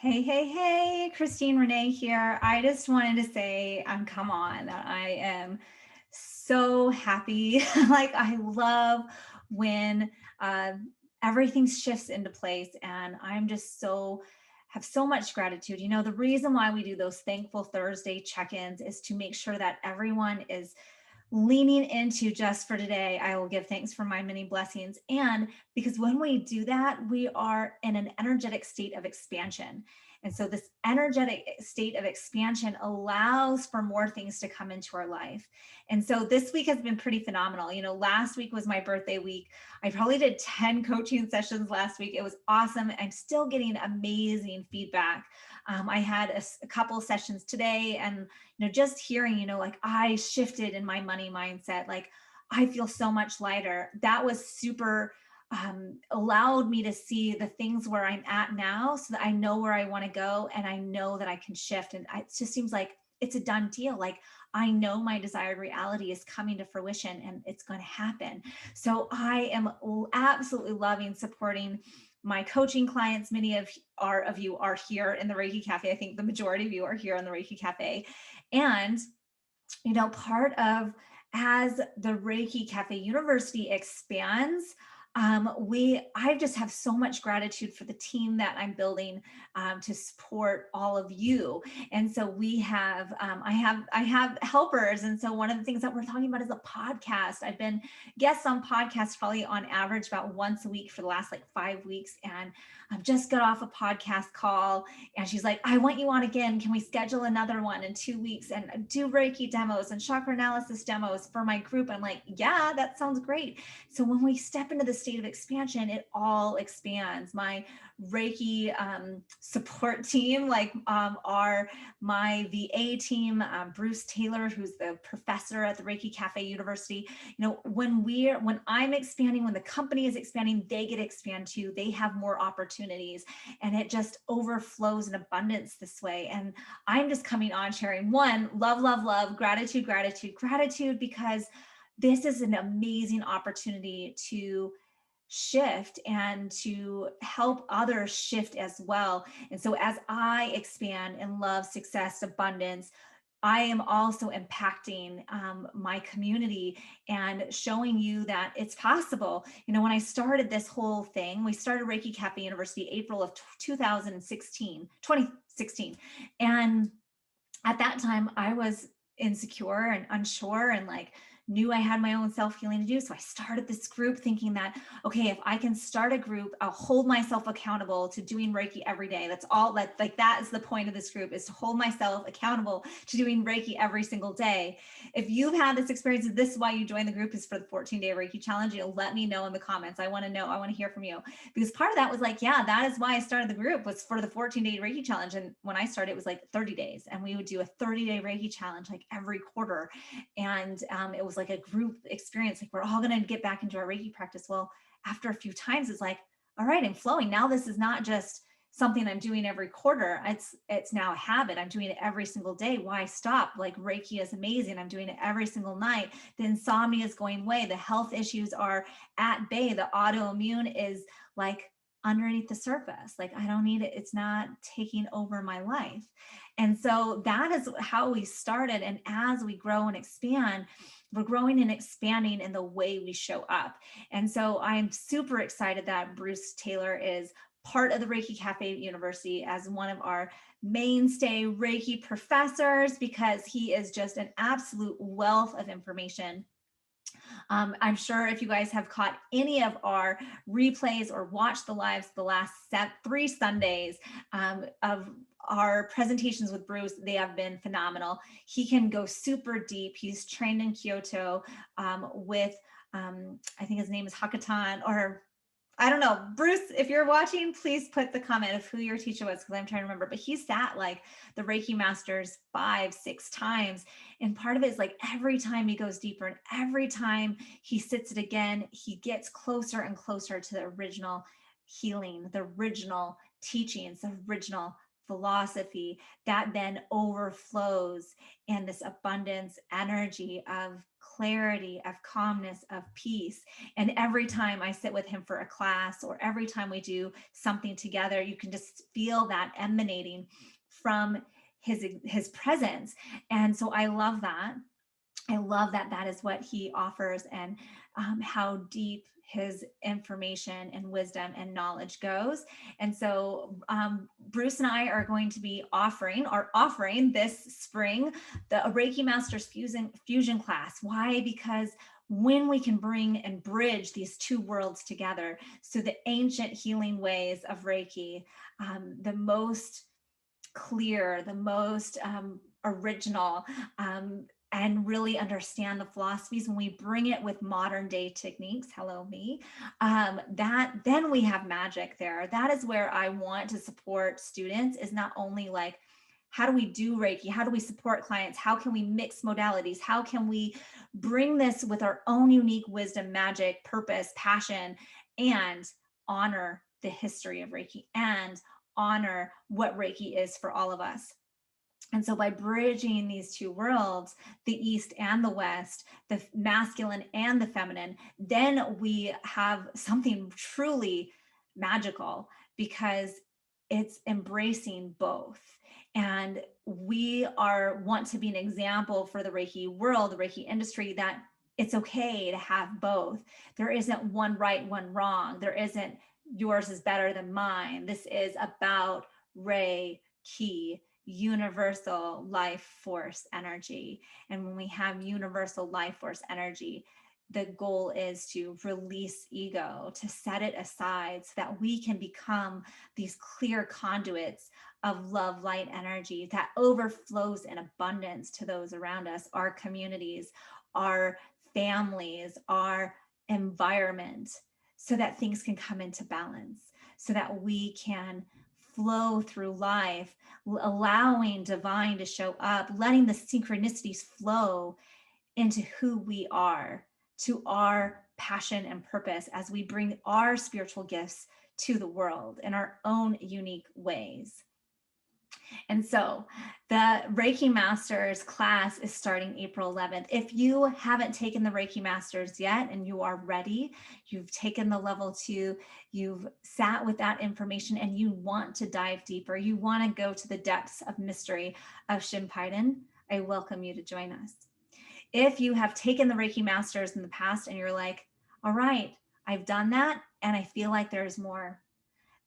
Hey, hey, hey, Christine Renee here. I just wanted to say, come on, I am so happy. Like, I love when uh, everything shifts into place, and I'm just have so much gratitude. You know, the reason why we do those Thankful Thursday check ins is to make sure that everyone is leaning into just for today, I will give thanks for my many blessings. And because when we do that, we are in an energetic state of expansion. And so, this energetic state of expansion allows for more things to come into our life. And so, this week has been pretty phenomenal. You know, last week was my birthday week. I probably did 10 coaching sessions last week. It was awesome. I'm still getting amazing feedback. I had a couple sessions today, and just hearing, like I shifted in my money mindset, like I feel so much lighter. That was super allowed me to see the things where I'm at now so that I know where I want to go and I know that I can shift. And it just seems like it's a done deal. Like I know my desired reality is coming to fruition and it's going to happen. So I am absolutely loving supporting my coaching clients. Many of you are here in the Reiki Cafe. I think the majority of you are here in the Reiki Cafe. And, part of as the Reiki Cafe University expands, I just have so much gratitude for the team that I'm building to support all of you. And so we have, I have helpers. And so one of the things that we're talking about is a podcast. I've been guests on podcasts probably on average about once a week for the last like 5 weeks. And I've just got off a podcast call and she's like, I want you on again. Can we schedule another one in 2 weeks and do Reiki demos and chakra analysis demos for my group? I'm like, yeah, that sounds great. So when we step into the state of expansion, it all expands. My Reiki support team, my VA team, Bruce Taylor, who's the professor at the Reiki Cafe University. When I'm expanding, when the company is expanding, they get expand too. They have more opportunities, and it just overflows in abundance this way. And I'm just coming on sharing one, love, love, love, gratitude, gratitude, gratitude, because this is an amazing opportunity to shift and to help others shift as well. And so as I expand in love, success, abundance, I am also impacting my community and showing you that it's possible. When I started this whole thing, we started Reiki Cafe University April of 2016. And at that time, I was insecure and unsure and like knew I had my own self-healing to do. So I started this group thinking that, okay, if I can start a group, I'll hold myself accountable to doing Reiki every day. That's all that is the point of this group, is to hold myself accountable to doing Reiki every single day. If you've had this experience, this is why you joined the group, is for the 14-day Reiki challenge. You'll let me know in the comments. I want to know, I want to hear from you, because part of that was like, yeah, that is why I started the group, was for the 14-day Reiki challenge. And when I started, it was like 30 days, and we would do a 30-day Reiki challenge like every quarter. And it was like a group experience, like we're all going to get back into our Reiki practice. Well, after a few times, it's like, all right, I'm flowing. Now this is not just something I'm doing every quarter. It's now a habit. I'm doing it every single day. Why stop? Like Reiki is amazing. I'm doing it every single night. The insomnia is going away. The health issues are at bay. The autoimmune is like underneath the surface. Like I don't need it. It's not taking over my life. And so that is how we started. And as we grow and expand, we're growing and expanding in the way we show up. And so I'm super excited that Bruce Taylor is part of the Reiki Cafe University as one of our mainstay Reiki professors, because he is just an absolute wealth of information. I'm sure if you guys have caught any of our replays or watched the lives the last 3 Sundays of our presentations with Bruce, they have been phenomenal. He can go super deep. He's trained in Kyoto with, I think his name is Hakatan, or I don't know. Bruce, if you're watching, please put the comment of who your teacher was, because I'm trying to remember. But he sat like the Reiki Masters 5, 6 times. And part of it is like every time he goes deeper and every time he sits it again, he gets closer and closer to the original healing, the original teachings, the original philosophy that then overflows in this abundance energy of clarity, of calmness, of peace. And every time I sit with him for a class, or every time we do something together, you can just feel that emanating from his presence. And so I love that. I love that that is what he offers, and how deep his information and wisdom and knowledge goes. And so Bruce and I are going to be offering this spring the Reiki Masters Fusion class. Why? Because when we can bring and bridge these two worlds together, so the ancient healing ways of Reiki, the most clear, the most original, and really understand the philosophies, when we bring it with modern day techniques, hello me, that then we have magic there. That is where I want to support students, is not only like, how do we do Reiki? How do we support clients? How can we mix modalities? How can we bring this with our own unique wisdom, magic, purpose, passion, and honor the history of Reiki, and honor what Reiki is for all of us? And so by bridging these two worlds, the East and the West, the masculine and the feminine, then we have something truly magical, because it's embracing both. And we want to be an example for the Reiki world, the Reiki industry, that it's okay to have both. There isn't one right, one wrong. There isn't yours is better than mine. This is about Reiki, universal life force energy. And when we have universal life force energy, the goal is to release ego, to set it aside, so that we can become these clear conduits of love, light energy that overflows in abundance to those around us, our communities, our families, our environment, so that things can come into balance, so that we can flow through life, allowing divine to show up, letting the synchronicities flow into who we are, to our passion and purpose, as we bring our spiritual gifts to the world in our own unique ways. And so the Reiki Masters class is starting April 11th. If you haven't taken the Reiki Masters yet and you are ready, you've taken the level 2, you've sat with that information, and you want to dive deeper, you want to go to the depths of mystery of Shinpaiden, I welcome you to join us. If you have taken the Reiki Masters in the past and you're like, all right, I've done that and I feel like there's more,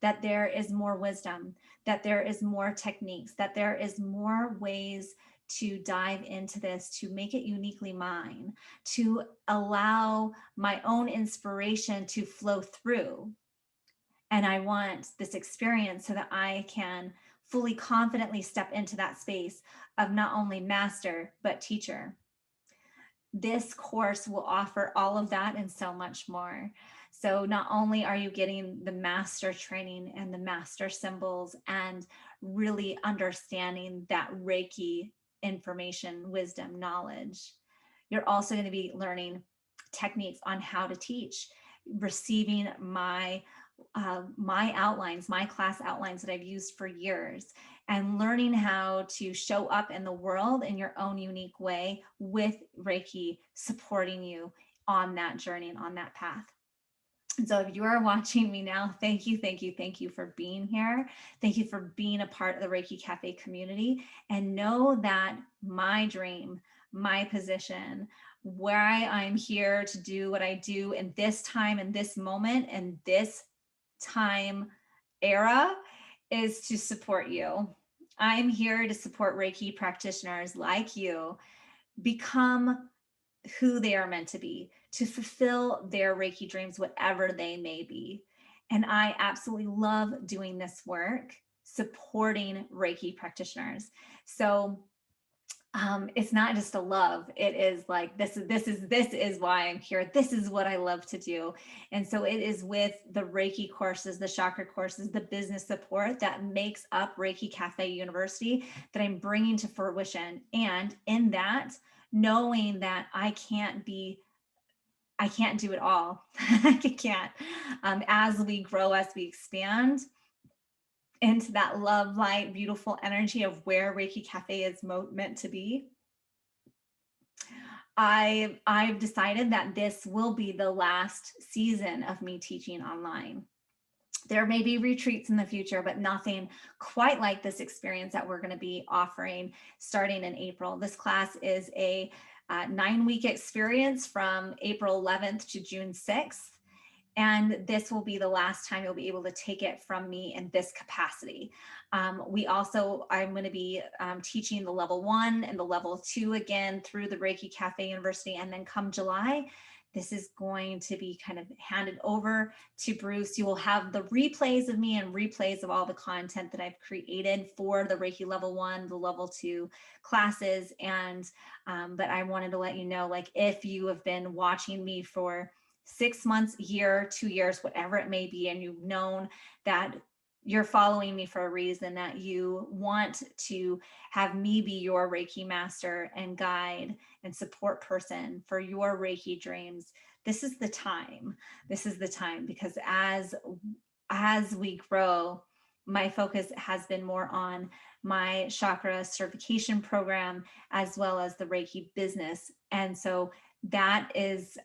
that there is more wisdom, that there is more techniques, that there is more ways to dive into this, to make it uniquely mine, to allow my own inspiration to flow through. And I want this experience so that I can fully confidently step into that space of not only master, but teacher. This course will offer all of that and so much more. So not only are you getting the master training and the master symbols and really understanding that Reiki information, wisdom, knowledge, you're also going to be learning techniques on how to teach, receiving my outlines, my class outlines that I've used for years, and learning how to show up in the world in your own unique way, with Reiki supporting you on that journey and on that path. And so if you are watching me now, thank you, thank you, thank you for being here. Thank you for being a part of the Reiki Cafe community. And know that my dream, my position, why I'm here to do what I do in this time, in this moment, in this time era, is to support you. I'm here to support Reiki practitioners like you become who they are meant to be, to fulfill their Reiki dreams, whatever they may be. And I absolutely love doing this work, supporting Reiki practitioners. So it's not just a love. It is like, this is why I'm here. This is what I love to do. And so it is with the Reiki courses, the chakra courses, the business support that makes up Reiki Cafe University that I'm bringing to fruition. And in that, knowing that I can't do it all. I can't. As we grow, as we expand, into that love, light, beautiful energy of where Reiki Cafe is meant to be, I've decided that this will be the last season of me teaching online. There may be retreats in the future, but nothing quite like this experience that we're going to be offering starting in April. This class is a 9-week experience from April 11th to June 6th. And this will be the last time you'll be able to take it from me in this capacity. I'm going to be teaching the level 1 and the level 2 again through the Reiki Cafe University. And then come July, this is going to be kind of handed over to Bruce. You will have the replays of me and replays of all the content that I've created for the Reiki level 1, the level 2 classes. And, but I wanted to let you know, like, if you have been watching me for 6 months, a year, 2 years, whatever it may be, and you've known that you're following me for a reason, that you want to have me be your Reiki master and guide and support person for your Reiki dreams, this is the time. This is the time, because as we grow, my focus has been more on my chakra certification program as well as the Reiki business. And so that is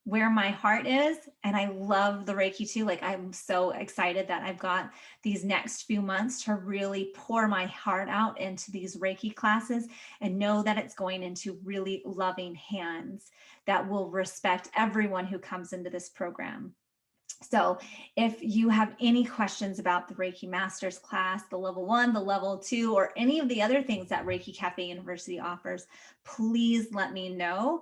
where my heart is. And I love the Reiki too. Like, I'm so excited that I've got these next few months to really pour my heart out into these Reiki classes, and know that it's going into really loving hands that will respect everyone who comes into this program. So if you have any questions about the Reiki Masters class, the level 1, the level 2, or any of the other things that Reiki Cafe University offers, please let me know.